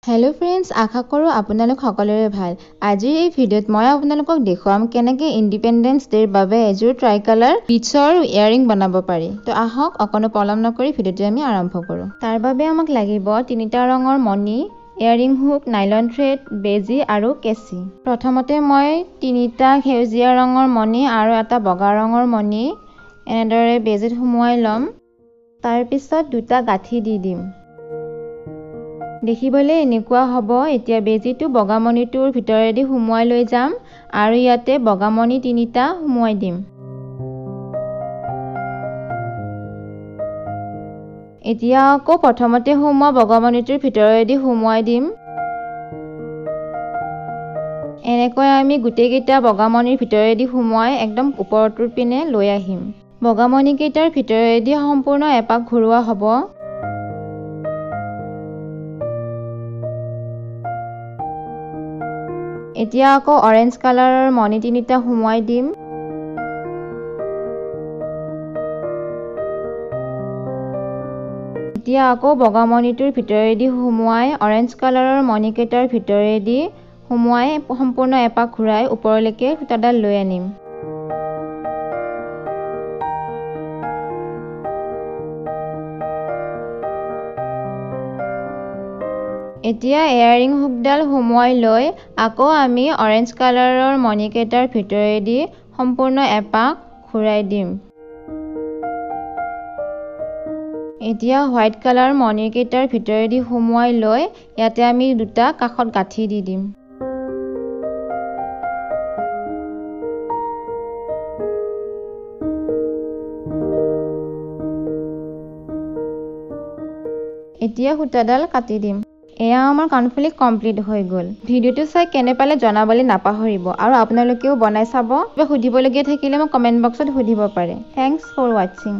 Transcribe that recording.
hello friends आशा करूँ आपनालोक सकलोरे ভাল আজিৰ এই ভিডিঅ'ত মই আপোনালোকক দেখুৱাম কেনেকৈ ইন্ডিপেন্ডেন্স ডেৰ বাবে এযোৰ ট্ৰাই কালাৰ বিচৰ ইয়াৰিং বনাব পাৰি তো আহক অকনো পলম নকৰি ভিডিঅ'টো আমি আৰম্ভ কৰোঁ তাৰ বাবে আমাক লাগিব তিনিটা ৰঙৰ মণি ইয়াৰিং হুক নাইলন থ্ৰেড বেজি আৰু কেচি প্ৰথমতে মই তিনিটা সেউজীয়া ৰঙৰ মণি আৰু এটা বগা ৰঙৰ মণি এনেদৰে বেজিত সুমুৱাই লম তাৰ পিছত দুটা গাঁঠি দি দিম দেখিবলৈ এনেকুৱা হ'ব এতিয়া বেজিটো বগামণিটোৰ ভিতৰেদি সুমুৱাই লৈ যাম আৰু ইয়াতে বগামণি তিনিটা সুমুৱাই দিম এতিয়া আকৌ প্ৰথমতে সুমুৱা বগামণিটোৰ ভিতৰেদি সুমুৱাই দিম এনেকৈ আমি গোটেই কেইটা বগামণিৰ ভিতৰেদি সুমুৱাই একদম ওপৰটোৰ পিনে লৈ আহিম বগামণি কেইটাৰ ভিতৰেদি সম্পূৰ্ণ এপাক ঘূৰোৱা হ'ব এতিয়া আকৌ অৰেঞ্জ কালাৰৰ মণি তিনিটা সুমুৱাই দিম এতিয়া আকৌ বগা মণিটোৰ ভিতৰেদি সুমুৱাই অৰেঞ্জ কালাৰৰ মণি কেইটাৰ ভিতৰেদি সুমুৱাই সম্পূৰ্ণ এপাক ঘূৰাই ওপৰলৈকে সূতাডাল লৈ আনিম এতিয়া ইয়াৰিং হুকডাল সুমুৱাই লৈ আকৌ আমি অৰেঞ্জ কালাৰৰ মণি কেইটাৰ ভিতৰেদি সম্পূৰ্ণ এপাক ঘূৰাই দিম এতিয়া হোৱাইট কালাৰ মণি কেইটাৰ ভিতৰেদি সুমুৱাই লৈ ইয়াতে আমি দুটা কাষত গাঁঠি দি দিম এতিয়া সূতাডাল কাটি দিম এয়া আমাৰ কাণফুলি কমপ্লিট হৈ গ'ল ভিডিঅ'টো চাই কেনে পালে জনাবলৈ নাপাহৰিব আৰু আপোনালোকেও বনাই চাব কিবা সুধিবলগীয়া থাকিলে মোক কমেন্ট বক্সত সুধিব পাৰে থ্যাঙ্কস ফৰ ওয়াচিং